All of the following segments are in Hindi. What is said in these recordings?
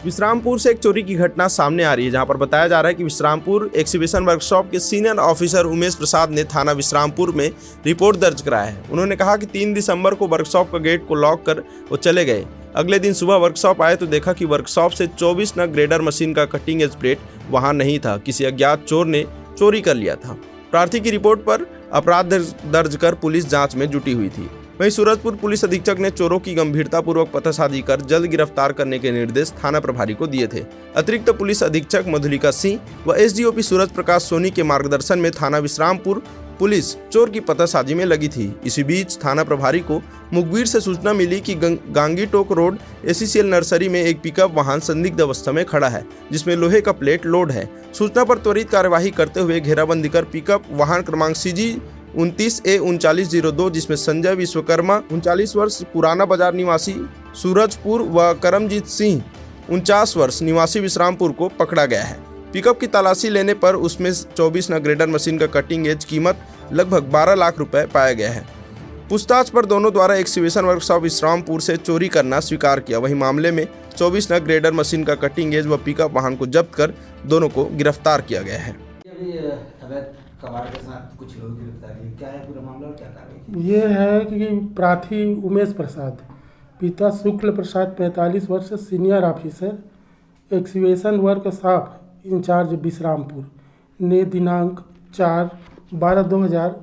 विश्रामपुर से एक चोरी की घटना सामने आ रही है, जहां पर बताया जा रहा है कि विश्रामपुर एक्सीबिशन वर्कशॉप के सीनियर ऑफिसर उमेश प्रसाद ने थाना विश्रामपुर में रिपोर्ट दर्ज कराया है। उन्होंने कहा कि 3 दिसंबर को वर्कशॉप का गेट को लॉक कर वो चले गए। अगले दिन सुबह वर्कशॉप आए तो देखा कि वर्कशॉप से 24 नग ग्रेडर मशीन का कटिंग एज प्लेट वहां नहीं था। किसी अज्ञात चोर ने चोरी कर लिया था। प्रार्थी की रिपोर्ट पर अपराध दर्ज कर पुलिस जांच में जुटी हुई थी। वहीं सूरजपुर पुलिस अधीक्षक ने चोरों की गंभीरतापूर्वक पतासाजी कर जल्द गिरफ्तार करने के निर्देश थाना प्रभारी को दिए थे। अतिरिक्त पुलिस अधीक्षक मधुलिका सिंह व एसडीओपी सूरज प्रकाश सोनी के मार्गदर्शन में थाना विश्रामपुर पुलिस चोर की पतासाजी में लगी थी। इसी बीच थाना प्रभारी को मुखबिर से सूचना मिली कि गांगी टोक रोड एसीसीएल नर्सरी में एक पिकअप वाहन संदिग्ध अवस्था में खड़ा है, जिसमें लोहे का प्लेट लोड है। सूचना पर त्वरित कार्यवाही करते हुए घेराबंदी कर पिकअप वाहन क्रमांक CG 29A3902, जिसमें संजय विश्वकर्मा 39 वर्ष पुराना बाजार निवासी सूरजपुर व करमजीत सिंह 49 वर्ष निवासी विश्रामपुर को पकड़ा गया है। पिकअप की तलाशी लेने पर उसमें 24 नग ग्रेडर मशीन का कटिंग एज कीमत लगभग 12 लाख रुपए पाया गया है। पूछताछ पर दोनों द्वारा एक्सीबिशन वर्कशॉप विश्रामपुर से चोरी करना स्वीकार किया। वहीं मामले में 24 नग ग्रेडर मशीन का कटिंग एज व पिकअप वाहन को जब्त कर दोनों को गिरफ्तार किया गया है। कबाड़ के साथ कुछ लोग गिरफ्तारी, क्या है पूरा मामला और क्या कार्रवाई? ये है कि प्रार्थी उमेश प्रसाद, पिता शुक्ल प्रसाद 45 वर्ष, senior officer exhibition workshop incharge Vishrampur ने दिनांक 4/12/2000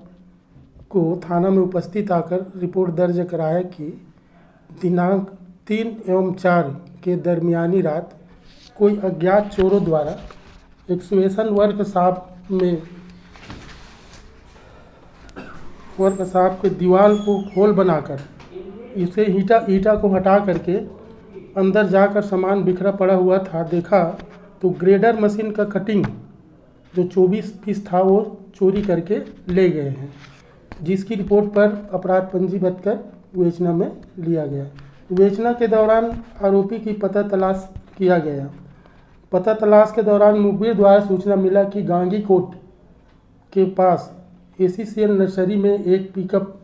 को थाना में उपस्थित आकर रिपोर्ट दर्ज कराया कि दिनांक 3 एवं 4 के दरमियानी रात कोई अज्ञात चोरों द्वारा एक्सीबिशन वर्कशॉप के दीवार को खोल बनाकर इसे ईटा को हटा करके अंदर जाकर सामान बिखरा पड़ा हुआ था। देखा तो ग्रेडर मशीन का कटिंग जो 24 पीस था वो चोरी करके ले गए हैं, जिसकी रिपोर्ट पर अपराध पंजीबद्ध कर विवेचना में लिया गया। विवेचना के दौरान आरोपी की पता तलाश किया गया। पता तलाश के दौरान मुखबिर द्वारा सूचना मिला कि गांगी कोट के पास एसीसीएल नर्सरी में एक पिकअप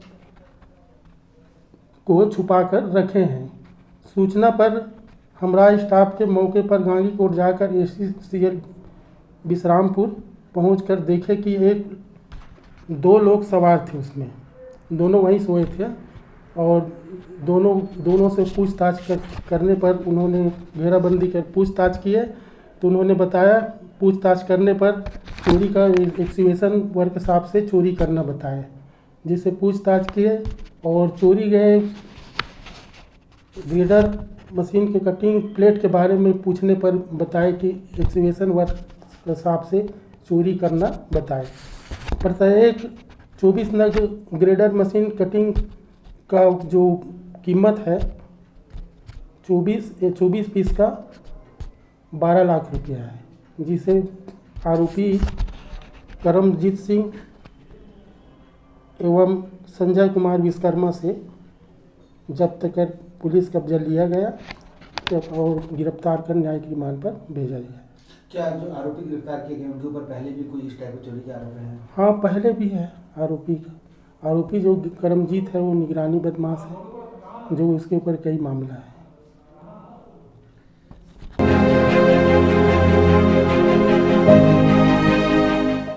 को छुपाकर रखे हैं। सूचना पर हमरा स्टाफ के मौके पर गांगी कोट जाकर एसीसीएल विश्रामपुर पहुंचकर देखे कि 2 लोग सवार थे, उसमें दोनों वहीं सोए थे और दोनों से पूछताछ करने पर उन्होंने घेराबंदी कर पूछताछ किए तो उन्होंने बताया, पूछताछ करने पर चोरी का एक्सीबिशन वर्कशॉप से चोरी करना बताया, जिससे पूछताछ किए और चोरी गए ग्रेडर मशीन के कटिंग प्लेट के बारे में पूछने पर बताए कि एक्सीबिशन वर्कशॉप से चोरी करना बताए। प्रत्येक 24 नग ग्रेडर मशीन कटिंग का जो कीमत है 24 पीस का 12 लाख रुपया है, जिसे आरोपी करमजीत सिंह एवं संजय कुमार विश्वकर्मा से जब्त कर पुलिस कब्जा लिया गया और गिरफ्तार कर न्यायिक रिमांड पर भेजा गया। क्या जो आरोपी गिरफ्तार किए गए उनके ऊपर पहले भी कोई इस टाइप की चोरी के आरोप है? हाँ, पहले भी है आरोपी जो करमजीत है वो निगरानी बदमाश है, जो इसके ऊपर कई मामला है।